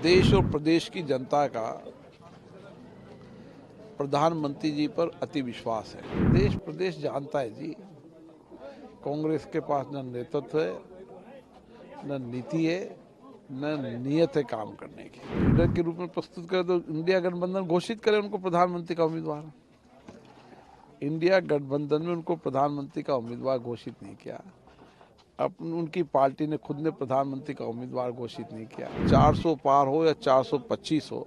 देश और प्रदेश की जनता का प्रधानमंत्री जी पर अति विश्वास है। देश प्रदेश जानता है जी, कांग्रेस के पास न नेतृत्व है, न नीति है, न नियत है काम करने की। लीडर के रूप में प्रस्तुत करे तो इंडिया गठबंधन घोषित करे उनको प्रधानमंत्री का उम्मीदवार। इंडिया गठबंधन में उनको प्रधानमंत्री का उम्मीदवार घोषित नहीं किया। उनकी पार्टी ने खुद ने प्रधानमंत्री का उम्मीदवार घोषित नहीं किया। 400 पार हो या 425 हो,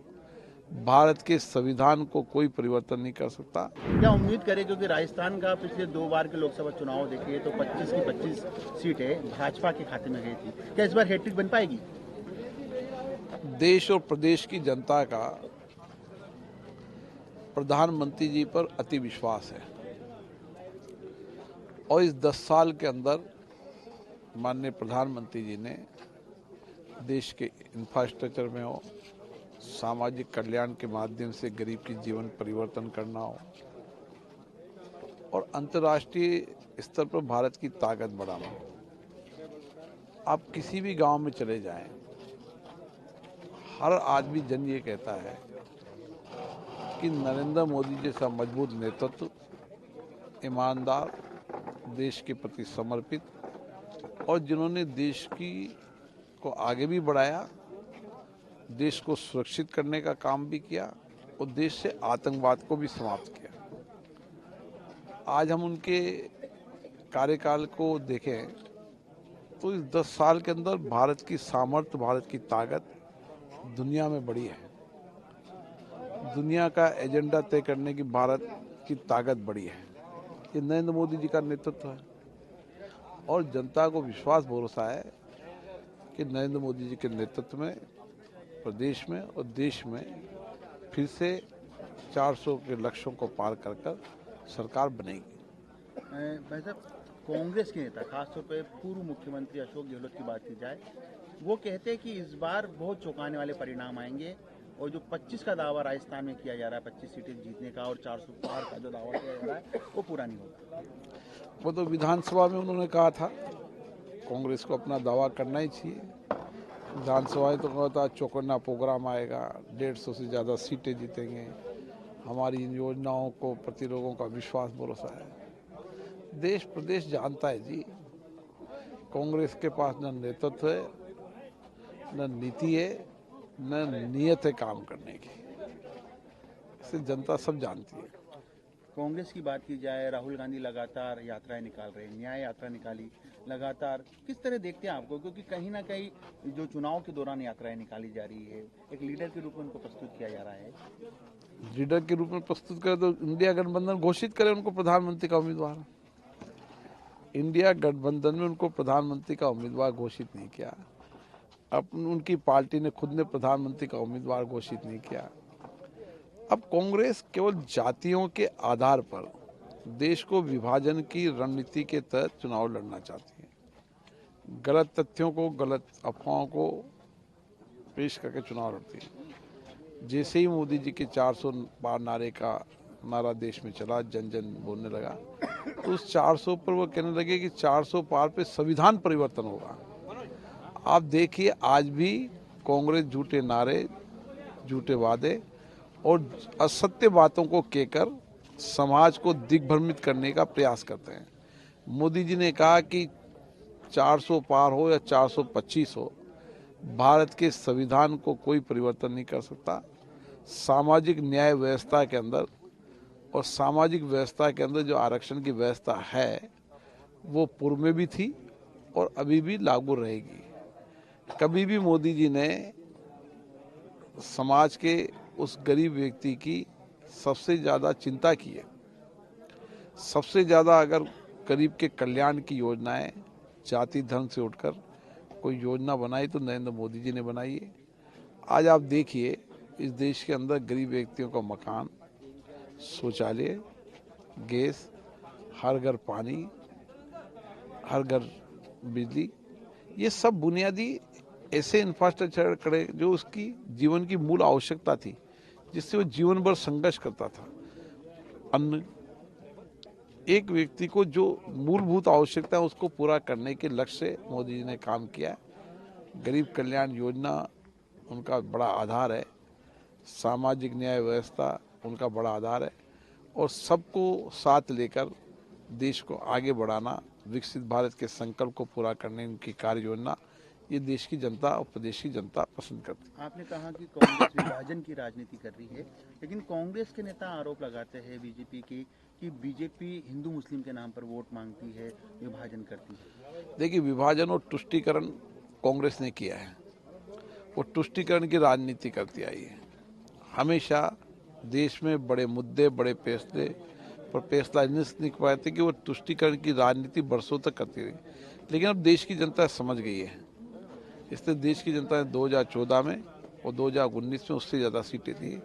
भारत के संविधान को कोई परिवर्तन नहीं कर सकता। क्या उम्मीद करें, क्योंकि राजस्थान का पिछले 2 बार के लोकसभा चुनाव देखिए तो 25 की 25 सीटें भाजपा के खाते में गई थी। क्या इस बार हैट्रिक बन पाएगी? देश और प्रदेश की जनता का प्रधानमंत्री जी पर अति विश्वास है और इस 10 साल के अंदर माननीय प्रधानमंत्री जी ने देश के इंफ्रास्ट्रक्चर में हो, सामाजिक कल्याण के माध्यम से गरीब की जीवन परिवर्तन करना हो और अंतर्राष्ट्रीय स्तर पर भारत की ताकत बढ़ाना हो। आप किसी भी गांव में चले जाएं, हर आदमी जन ये कहता है कि नरेंद्र मोदी जैसा मजबूत नेतृत्व, ईमानदार, देश के प्रति समर्पित और जिन्होंने देश को आगे भी बढ़ाया, देश को सुरक्षित करने का काम भी किया और देश से आतंकवाद को भी समाप्त किया। आज हम उनके कार्यकाल को देखें तो इस 10 साल के अंदर भारत की सामर्थ्य, भारत की ताकत दुनिया में बड़ी है। दुनिया का एजेंडा तय करने की भारत की ताकत बड़ी है। ये नरेंद्र मोदी जी का नेतृत्व है और जनता को विश्वास भरोसा है कि नरेंद्र मोदी जी के नेतृत्व में प्रदेश में और देश में फिर से 400 के लक्ष्यों को पार कर सरकार बनेगी। भाई साहब, कांग्रेस के नेता, खासतौर पर पूर्व मुख्यमंत्री अशोक गहलोत की बात की जाए, वो कहते हैं कि इस बार बहुत चौंकाने वाले परिणाम आएंगे और जो 25 का दावा राजस्थान में किया जा रहा है, 25 सीटें जीतने का और 400 पार का जो दावा किया जा रहा है, वो पूरा नहीं होगा। वो तो विधानसभा में उन्होंने कहा था, कांग्रेस को अपना दावा करना ही चाहिए। विधानसभा में तो कहता चौकन्ना प्रोग्राम आएगा, 150 से ज़्यादा सीटें जीतेंगे, हमारी इन योजनाओं को प्रति लोगों का विश्वास भरोसा है। देश प्रदेश जानता है जी, कांग्रेस के पास न नेतृत्व है, न नीति है, न नियत है काम करने की। इसे जनता सब जानती है। कांग्रेस की बात की जाए, राहुल गांधी लगातार यात्राएं निकाल रहे हैं, न्याय यात्रा निकाली लगातार। किस तरह देखते हैं आपको, क्योंकि कहीं ना कहीं जो चुनाव के दौरान यात्राएं निकाली जा रही है, एक लीडर के रूप में उनको प्रस्तुत किया जा रहा है। लीडर के रूप में प्रस्तुत करे तो इंडिया गठबंधन घोषित करे उनको प्रधानमंत्री का उम्मीदवार। इंडिया गठबंधन में उनको प्रधानमंत्री का उम्मीदवार घोषित नहीं किया। उनकी पार्टी ने खुद ने प्रधानमंत्री का उम्मीदवार घोषित नहीं किया। अब कांग्रेस केवल जातियों के आधार पर देश को विभाजन की रणनीति के तहत चुनाव लड़ना चाहती है। गलत तथ्यों को, गलत अफवाहों को पेश करके चुनाव लड़ती है। जैसे ही मोदी जी के 400 पार नारे का नारा देश में चला, जन जन बोलने लगा, तो उस 400 पर वो कहने लगे कि 400 पार पे संविधान परिवर्तन होगा। आप देखिए, आज भी कांग्रेस झूठे नारे, झूठे वादे और असत्य बातों को कहकर समाज को दिग्भ्रमित करने का प्रयास करते हैं। मोदी जी ने कहा कि 400 पार हो या 425 हो, भारत के संविधान को कोई परिवर्तन नहीं कर सकता। सामाजिक न्याय व्यवस्था के अंदर और सामाजिक व्यवस्था के अंदर जो आरक्षण की व्यवस्था है, वो पूर्व में भी थी और अभी भी लागू रहेगी। कभी भी मोदी जी ने समाज के उस गरीब व्यक्ति की सबसे ज़्यादा चिंता की है। सबसे ज़्यादा अगर गरीब के कल्याण की योजनाएं जाति धर्म से उठकर कोई योजना बनाई तो नरेंद्र मोदी जी ने बनाई है। आज आप देखिए, इस देश के अंदर गरीब व्यक्तियों का मकान, शौचालय, गैस, हर घर पानी, हर घर बिजली, ये सब बुनियादी ऐसे इंफ्रास्ट्रक्चर करे जो उसकी जीवन की मूल आवश्यकता थी, जिससे वो जीवन भर संघर्ष करता था। अन्न, एक व्यक्ति को जो मूलभूत आवश्यकता है उसको पूरा करने के लक्ष्य से मोदी जी ने काम किया। गरीब कल्याण योजना उनका बड़ा आधार है, सामाजिक न्याय व्यवस्था उनका बड़ा आधार है, और सबको साथ लेकर देश को आगे बढ़ाना, विकसित भारत के संकल्प को पूरा करने उनकी कार्य योजना, ये देश की जनता और प्रदेश की जनता पसंद करती है। आपने कहा कि कांग्रेस विभाजन की राजनीति कर रही है, लेकिन कांग्रेस के नेता आरोप लगाते हैं बीजेपी की कि बीजेपी हिंदू मुस्लिम के नाम पर वोट मांगती है, विभाजन करती है। देखिए, विभाजन और तुष्टीकरण कांग्रेस ने किया है, वो तुष्टीकरण की राजनीति करती आई है। हमेशा देश में बड़े मुद्दे, बड़े फैसले पर फैसला नहीं कर पाते कि वो तुष्टीकरण की राजनीति बरसों तक करती रही, लेकिन अब देश की जनता समझ गई है। इसलिए देश की जनता ने 2014 में और 2019 में उससे ज़्यादा सीटें दी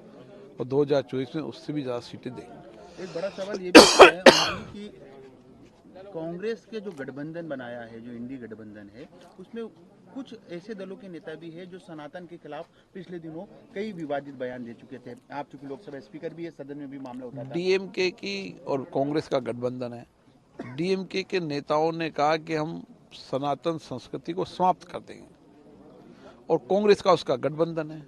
और 2024 में उससे भी ज़्यादा सीटें देंगी। एक बड़ा सवाल ये भी है कि कांग्रेस के जो गठबंधन बनाया है, जो इंडी गठबंधन है, उसमें कुछ ऐसे दलों के नेता भी है जो सनातन के खिलाफ पिछले दिनों कई विवादित बयान दे चुके थे। आप चूंकि लोकसभा स्पीकर भी है, सदन में भी मामला उठा था। डीएमके की और कांग्रेस का गठबंधन है। डीएमके के नेताओं ने कहा कि हम सनातन संस्कृति को समाप्त कर देंगे, और कांग्रेस का उसका गठबंधन है।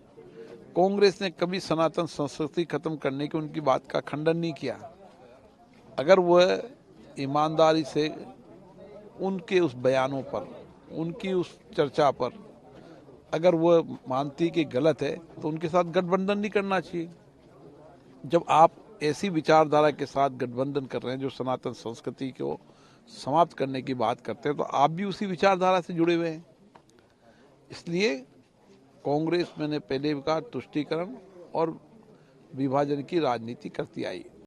कांग्रेस ने कभी सनातन संस्कृति खत्म करने की उनकी बात का खंडन नहीं किया। अगर वह ईमानदारी से उनके उस बयानों पर, उनकी उस चर्चा पर अगर वह मानती कि गलत है, तो उनके साथ गठबंधन नहीं करना चाहिए। जब आप ऐसी विचारधारा के साथ गठबंधन कर रहे हैं जो सनातन संस्कृति को समाप्त करने की बात करते हैं, तो आप भी उसी विचारधारा से जुड़े हुए हैं। इसलिए कांग्रेस, मैंने पहले भी कहा, तुष्टीकरण और विभाजन की राजनीति करती आई।